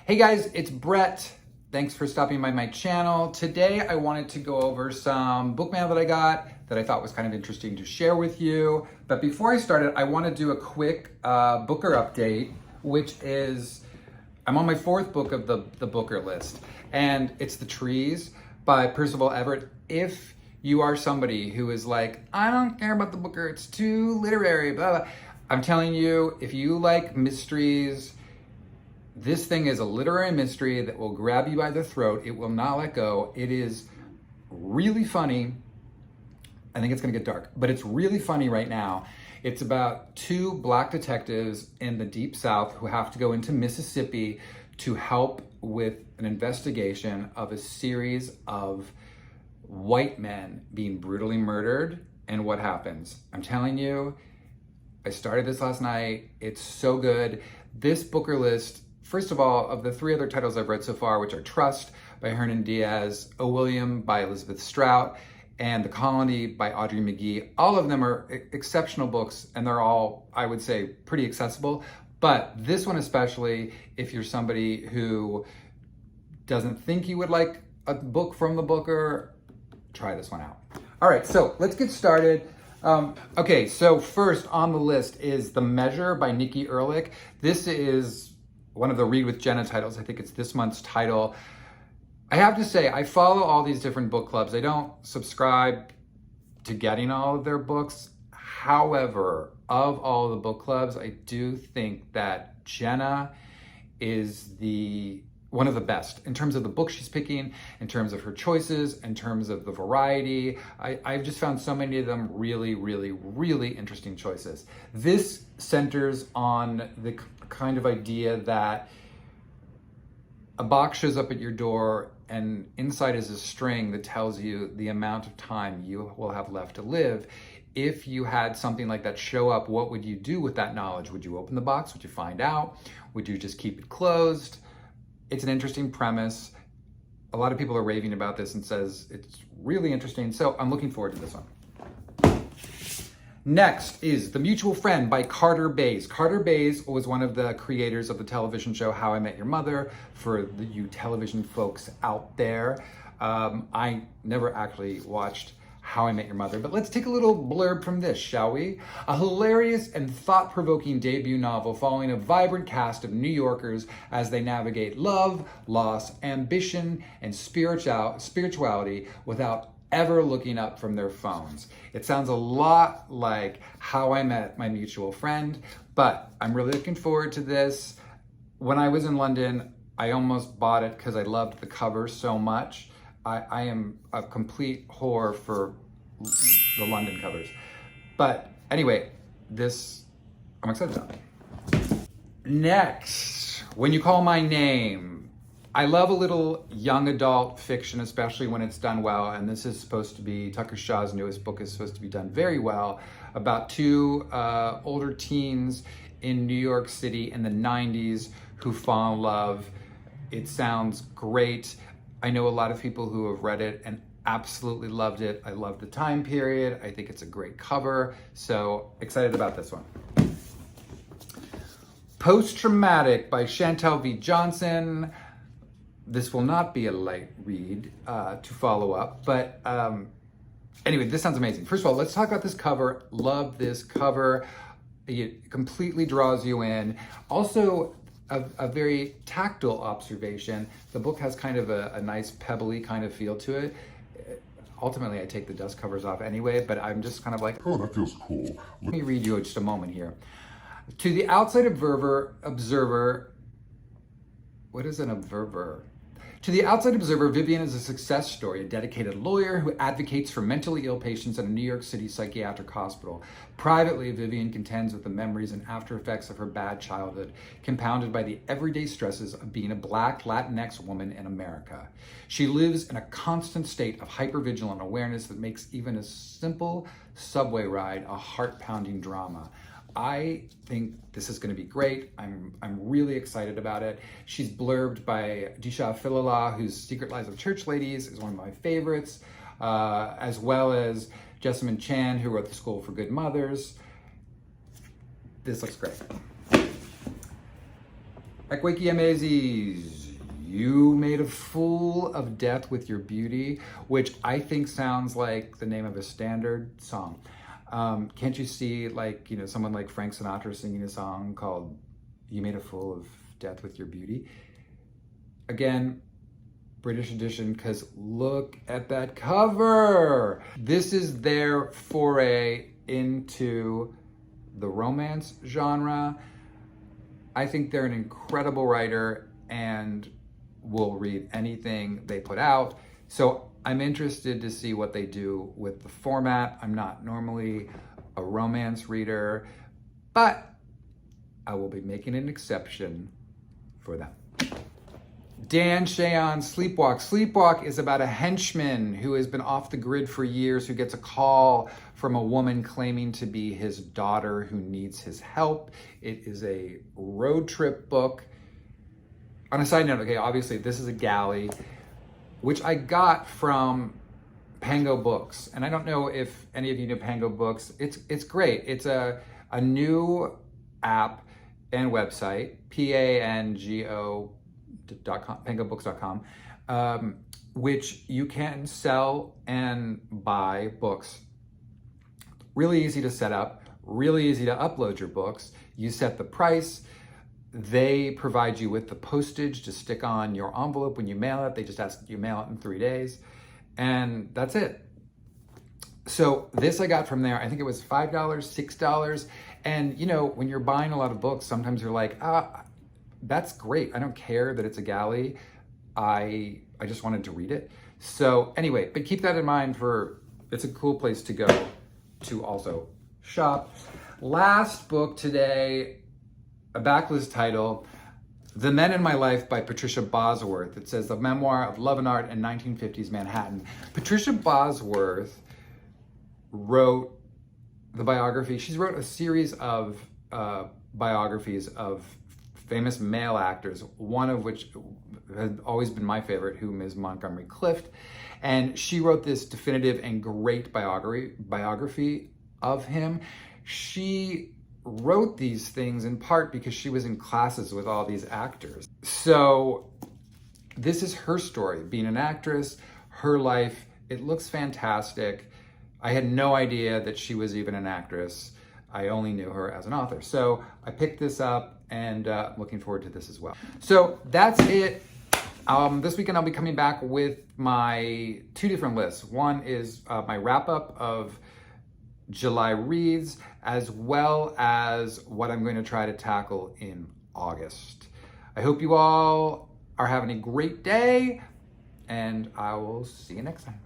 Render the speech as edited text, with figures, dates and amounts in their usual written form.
Hey guys, it's Brett. Thanks for stopping by my channel. Today I wanted to go over some book mail that I got that I thought was kind of interesting to share with you. But before I started, I want to do a quick Booker update, which is, I'm on my fourth book of the Booker list, and it's The Trees by Percival Everett. If you are somebody who is like, I don't care about the Booker, it's too literary, blah, blah. I'm telling you, if you like mysteries, this thing is a literary mystery that will grab you by the throat. It will not let go. It is really funny. I think it's gonna get dark, but it's really funny right now. It's about two black detectives in the Deep South who have to go into Mississippi to help with an investigation of a series of white men being brutally murdered and what happens. I'm telling you, I started this last night. It's so good. This Booker list, first of all, of the three other titles I've read so far, which are Trust by Hernan Diaz, O. William by Elizabeth Strout, and The Colony by Audrey McGee, all of them are exceptional books, and they're all, I would say, pretty accessible. But this one especially, if you're somebody who doesn't think you would like a book from the Booker, try this one out. All right, so let's get started. Okay, so first on the list is The Measure by Nikki Erlich. This is one of the Read with Jenna titles. I think it's this month's title. I have to say, I follow all these different book clubs. I don't subscribe to getting all of their books. However, of all the book clubs, I do think that Jenna is one of the best in terms of the books she's picking, in terms of her choices, in terms of the variety. I've just found so many of them really, really, really interesting choices. This centers on the kind of idea that a box shows up at your door and inside is a string that tells you the amount of time you will have left to live. If you had something like that show up, what would you do with that knowledge? Would you open the box? Would you find out? Would you just keep it closed? It's an interesting premise. A lot of people are raving about this and says it's really interesting. So I'm looking forward to this one. Next is The Mutual Friend by Carter Bays. Carter Bays was one of the creators of the television show How I Met Your Mother. For you television folks out there, I never actually watched How I Met Your Mother, but let's take a little blurb from this, shall we? A hilarious and thought-provoking debut novel following a vibrant cast of New Yorkers as they navigate love, loss, ambition, and spirituality without ever looking up from their phones. It sounds a lot like How I Met My Mutual Friend, but I'm really looking forward to this. When I was in London, I almost bought it because I loved the cover so much. I am a complete whore for the London covers. But anyway, I'm excited about it. Next, When You Call My Name. I love a little young adult fiction, especially when it's done well. And this is supposed to be, Tucker Shaw's newest book is supposed to be done very well, about two older teens in New York City in the 90s who fall in love. It sounds great. I know a lot of people who have read it and absolutely loved it. I love the time period. I think it's a great cover. So excited about this one. Post-Traumatic by Chantel V. Johnson. This will not be a light read to follow up, but anyway, this sounds amazing. First of all, let's talk about this cover. Love this cover. It completely draws you in. Also, a very tactile observation. The book has kind of a nice pebbly kind of feel to it. Ultimately, I take the dust covers off anyway, but I'm just kind of like, oh, that feels cool. Let me read you just a moment here. To the outside observer, what is an observer? To the outside observer, Vivian is a success story, a dedicated lawyer who advocates for mentally ill patients at a New York City psychiatric hospital. Privately, Vivian contends with the memories and after effects of her bad childhood, compounded by the everyday stresses of being a Black Latinx woman in America. She lives in a constant state of hypervigilant awareness that makes even a simple subway ride a heart-pounding drama. I think this is going to be great. I'm really excited about it. She's blurbed by Disha Philala, whose Secret Lives of Church Ladies is one of my favorites, as well as Jessamine Chan, who wrote The School for Good Mothers. This looks great. Ekweki Emezis. You Made a Fool of Death with Your Beauty, which I think sounds like the name of a standard song. Can't you see, like, someone like Frank Sinatra singing a song called You Made a Fool of Death with Your Beauty? Again, British edition, because look at that cover. This is their foray into the romance genre. I think they're an incredible writer and will read anything they put out. So I'm interested to see what they do with the format. I'm not normally a romance reader, but I will be making an exception for them. Dan Shaon, Sleepwalk. Sleepwalk is about a henchman who has been off the grid for years, who gets a call from a woman claiming to be his daughter who needs his help. It is a road trip book. On a side note, okay, obviously this is a galley, which I got from Pango Books. And I don't know if any of you know Pango Books. It's great. It's a new app and website, pangobooks.com, which you can sell and buy books. Really easy to set up, really easy to upload your books. You set the price. They provide you with the postage to stick on your envelope when you mail it. They just ask you mail it in 3 days. And that's it. So this I got from there. I think it was $5, $6. And when you're buying a lot of books, sometimes you're like, that's great. I don't care that it's a galley. I just wanted to read it. So anyway, but keep that in mind it's a cool place to go to also shop. Last book today, a backlist title, The Men in My Life by Patricia Bosworth. It says the memoir of love and art in 1950s Manhattan. Patricia Bosworth wrote the biography. She's wrote a series of biographies of famous male actors, one of which has always been my favorite, whom is Montgomery Clift. And she wrote this definitive and great biography of him. She wrote these things in part because she was in classes with all these actors. So this is her story, being an actress, her life. It looks fantastic. I had no idea that she was even an actress. I only knew her as an author. So I picked this up and looking forward to this as well. So that's it. This weekend I'll be coming back with my 2 different lists. One is my wrap up of July reads, as well as what I'm going to try to tackle in August. I hope you all are having a great day, and I will see you next time.